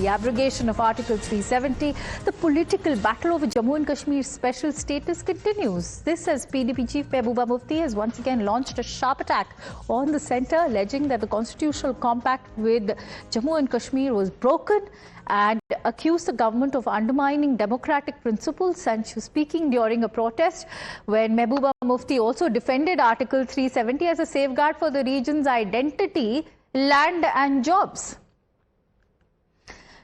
the abrogation of Article 370. The political battle over Jammu and Kashmir's special status continues. This as PDP Chief Mehbooba Mufti has once again launched a sharp attack on the centre, alleging that the constitutional compact with Jammu and Kashmir was broken and accused the government of undermining democratic principles. And she was speaking during a protest when Mehbooba Mufti also defended Article 370 as a safeguard for the region's identity, land and jobs.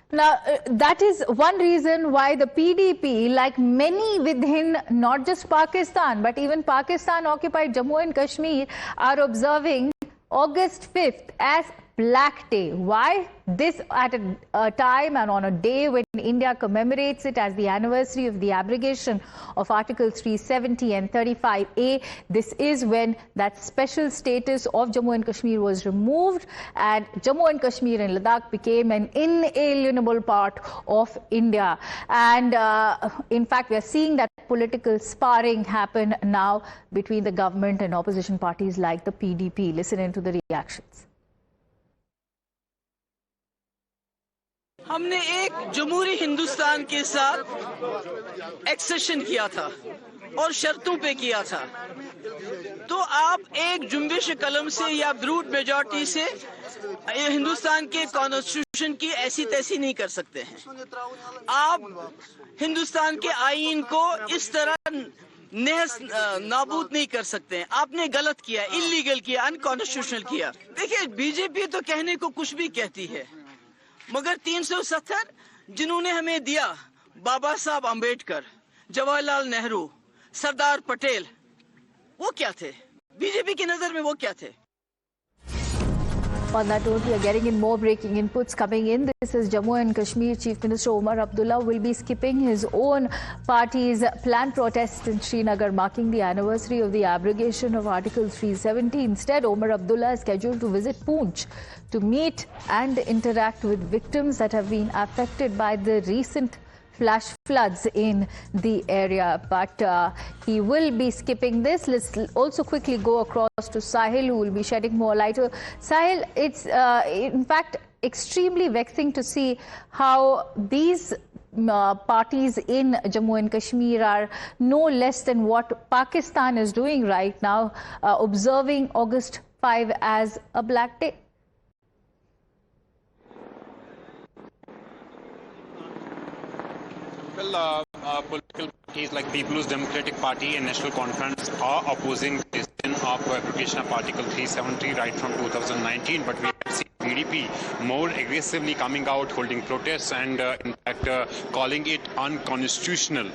Now, that is one reason why the PDP, like many within not just Pakistan, but even Pakistan-occupied Jammu and Kashmir, are observing August 5th as Black Day. Why? This at a time and on a day when India commemorates it as the anniversary of the abrogation of Article 370 and 35A. This is when that special status of Jammu and Kashmir was removed and Jammu and Kashmir and Ladakh became an inalienable part of India. And in fact, we are seeing that political sparring happen now between the government and opposition parties like the PDP. Listen into the reactions. हमने एक जमहूरी हिंदुस्तान के साथ accession किया था और शर्तों पे किया था, तो आप एक जुम्बिश कलम से या ब्रूट मेजॉरिटी से हिंदुस्तान के कॉन्स्टिट्यूशन की ऐसी तैसी नहीं कर सकते हैं। आप हिंदुस्तान के आईन को इस तरह नाबूद नहीं कर सकते हैं। आपने गलत किया, इलीगल किया, अनकॉन्स्टिट्यूशनल किया। देखिए, बीजेपी तो कहने को कुछ भी कहती है, मगर 370 जिन्होंने हमें दिया, बाबा साहब अंबेडकर, जवाहरलाल नेहरू, सरदार पटेल, वो क्या थे? बीजेपी की नजर में वो क्या थे? On that note, we are getting in more breaking inputs coming in. This is Jammu and Kashmir Chief Minister Omar Abdullah will be skipping his own party's planned protest in Srinagar, marking the anniversary of the abrogation of Article 370. Instead, Omar Abdullah is scheduled to visit Poonch to meet and interact with victims that have been affected by the recent flash floods in the area. But he will be skipping this. Let's also quickly go across to Sahil, who will be shedding more light. Sahil, it's in fact extremely vexing to see how these parties in Jammu and Kashmir are no less than what Pakistan is doing right now, observing August 5 as a black day. Well, political parties like People's Democratic Party and National Conference are opposing the decision of abrogation of Article 370 right from 2019, but we have seen PDP more aggressively coming out, holding protests and in fact calling it unconstitutional.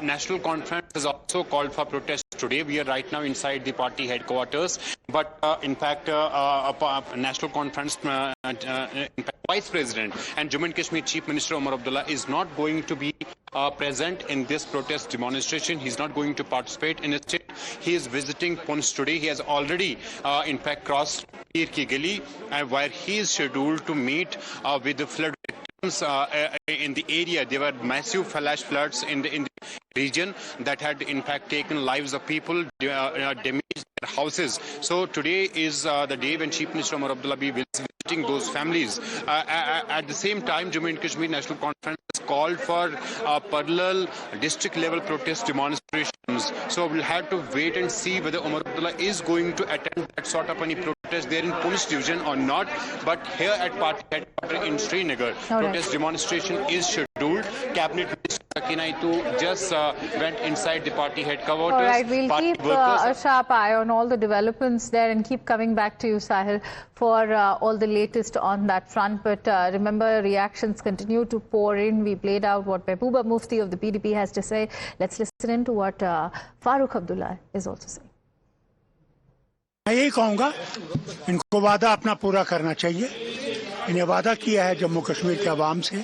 National Conference has also called for protests. Today we are right now inside the party headquarters, but in fact National Conference Vice President and Jammu and Kashmir Chief Minister Omar Abdullah is not going to be present in this protest demonstration. He's not going to participate in it. He is visiting Poonch today. He has already in fact crossed Peer Ki Gali, where he is scheduled to meet with the flood victims in the area. There were massive flash floods in the region that had in fact taken lives of people, damaged their houses. So today is the day when Chief Minister Omar Abdullah will be visiting those families. At the same time, Jammu and Kashmir National Conference has called for parallel district level protest demonstrations. So we'll have to wait and see whether Omar Abdullah is going to attend that sort of any protest there in Poonch division or not. But here at party headquarters in Srinagar, protest demonstration is scheduled. Cabinet Minister Sakina Ittoo just went inside the party headquarters. All right, we'll keep a sharp eye on all the developments there and keep coming back to you, Sahil, for all the latest on that front. But remember, reactions continue to pour in. We played out what Mehbooba Mufti of the PDP has to say. Let's listen in to what Farooq Abdullah is also saying. मैं यही कहूँगा, इनको वादा अपना पूरा करना चाहिए। इन्हें वादा किया है जम्मू कश्मीर के अवाम से,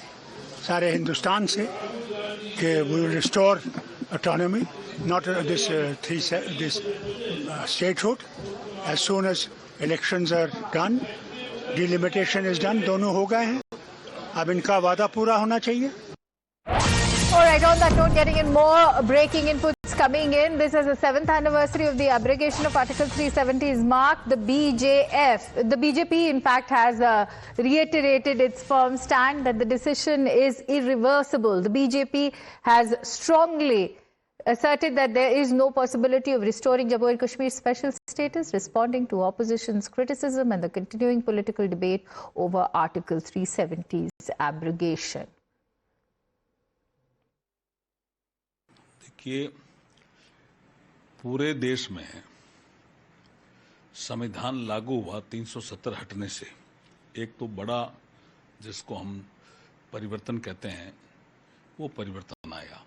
सारे हिंदुस्तान से, कि we will restore autonomy, not this statehood, as soon as elections are done, delimitation is done, दोनों हो गए हैं, अब इनका वादा पूरा होना चाहिए। All right, on that note, getting in more breaking inputs coming in. This is the 7th anniversary of the abrogation of Article 370 is marked. The BJP, in fact, has reiterated its firm stand that the decision is irreversible. The BJP has strongly asserted that there is no possibility of restoring Jammu and Kashmir's special status, responding to opposition's criticism and the continuing political debate over Article 370's abrogation. देखिए, पूरे देश में संविधान लागू हुआ 370 हटने से एक तो बड़ा जिसको हम परिवर्तन कहते हैं वो परिवर्तन आया।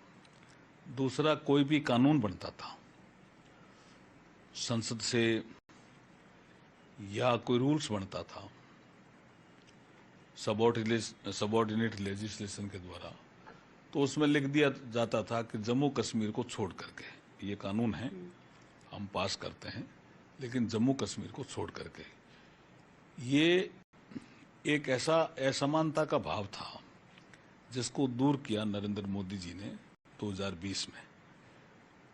दूसरा, कोई भी कानून बनता था संसद से या कोई रूल्स बनता था सबऑर्डिनेट लेजिस्लेशन के द्वारा, तो उसमें लिख दिया जाता था कि जम्मू कश्मीर को छोड़ करके ये कानून है, हम पास करते हैं, लेकिन जम्मू कश्मीर को छोड़ करके। ये एक ऐसा असमानता का भाव था जिसको दूर किया नरेंद्र मोदी जी ने 2020 में,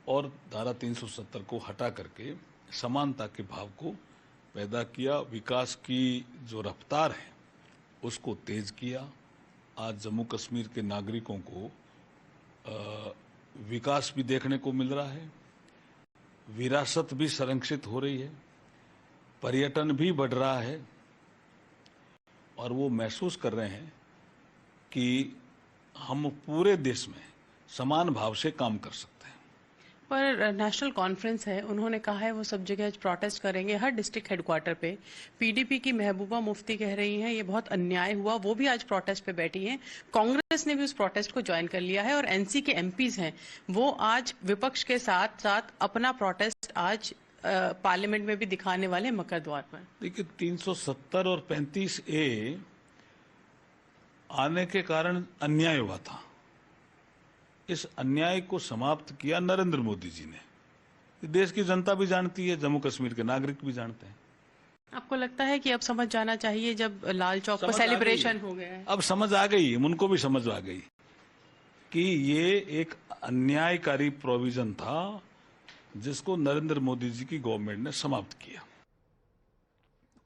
और धारा 370 को हटा करके समानता के भाव को पैदा किया। विकास की जो रफ्तार है उसको तेज किया। आज जम्मू कश्मीर के नागरिकों को विकास भी देखने को मिल रहा है, विरासत भी संरक्षित हो रही है, पर्यटन भी बढ़ रहा है, और वो महसूस कर रहे हैं कि हम पूरे देश में समान भाव से काम कर सकते हैं। पर नेशनल कॉन्फ्रेंस है, उन्होंने कहा है वो सब जगह प्रोटेस्ट करेंगे, हर डिस्ट्रिक्ट हेडक्वार्टर पे। पीडीपी की महबूबा मुफ्ती कह रही हैं ये बहुत अन्याय हुआ, वो भी आज प्रोटेस्ट पे बैठी हैं। कांग्रेस ने भी उस प्रोटेस्ट को ज्वाइन कर लिया है, और एनसी के एमपीज हैं वो आज विपक्ष के साथ साथ अपना प्रोटेस्ट आज पार्लियामेंट में भी दिखाने वाले मकर द्वार पर। देखिए, 370 और 35A आने के कारण अन्याय हुआ था। इस अन्याय को समाप्त किया नरेंद्र मोदी जी ने। देश की जनता भी जानती है, जम्मू कश्मीर के नागरिक भी जानते हैं। आपको लगता है कि अब समझ जाना चाहिए, जब लाल चौक पर सेलिब्रेशन हो गया है? अब समझ आ गई, उनको भी समझ आ गई कि ये एक अन्यायकारी प्रोविजन था जिसको नरेंद्र मोदी जी की गवर्नमेंट ने समाप्त किया।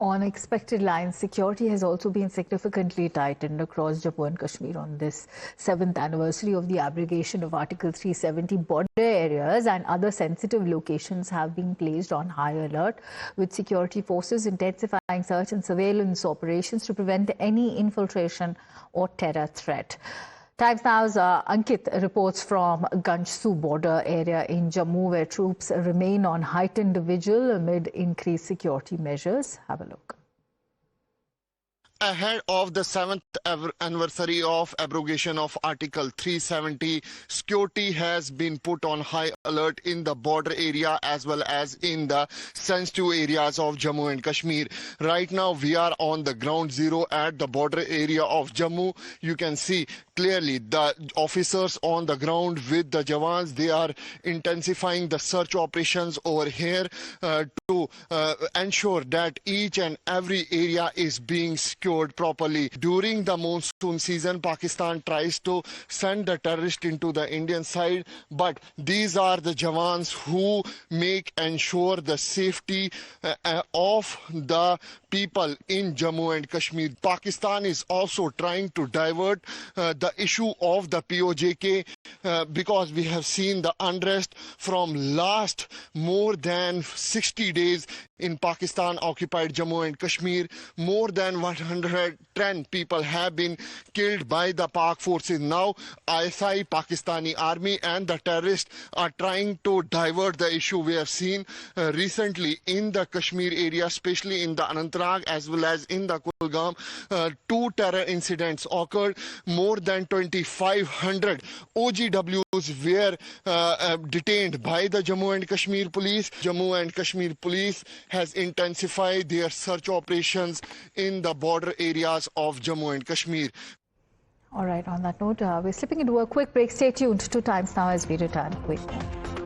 On expected lines, security has also been significantly tightened across Jammu and Kashmir on this 7th anniversary of the abrogation of Article 370. Border areas and other sensitive locations have been placed on high alert, with security forces intensifying search and surveillance operations to prevent any infiltration or terror threat. Times Now's Ankit reports from Ganjsu border area in Jammu, where troops remain on heightened vigil amid increased security measures. Have a look. Ahead of the 7th anniversary of abrogation of Article 370, security has been put on high alert in the border area as well as in the sensitive areas of Jammu and Kashmir. Right now, we are on the ground zero at the border area of Jammu. You can see clearly the officers on the ground with the Jawans. They are intensifying the search operations over here to ensure that each and every area is being secured properly. During the monsoon season, Pakistan tries to send the terrorists into the Indian side, but these are the Jawans who make ensure the safety of the people in Jammu and Kashmir. Pakistan is also trying to divert the issue of the POJK because we have seen the unrest from last more than 60 days in Pakistan occupied Jammu and Kashmir. More than 110 people have been killed by the Pak forces. Now ISI, Pakistani army, and the terrorists are trying to divert the issue. We have seen recently in the Kashmir area, especially in the Anantnag as well as in the Kulgam, 2 terror incidents occurred. More than 2,500 OGWs were detained by the Jammu and Kashmir police. Jammu and Kashmir police has intensified their search operations in the border areas of Jammu and Kashmir. All right, on that note, we're slipping into a quick break. Stay tuned to Times Now as we return. Wait.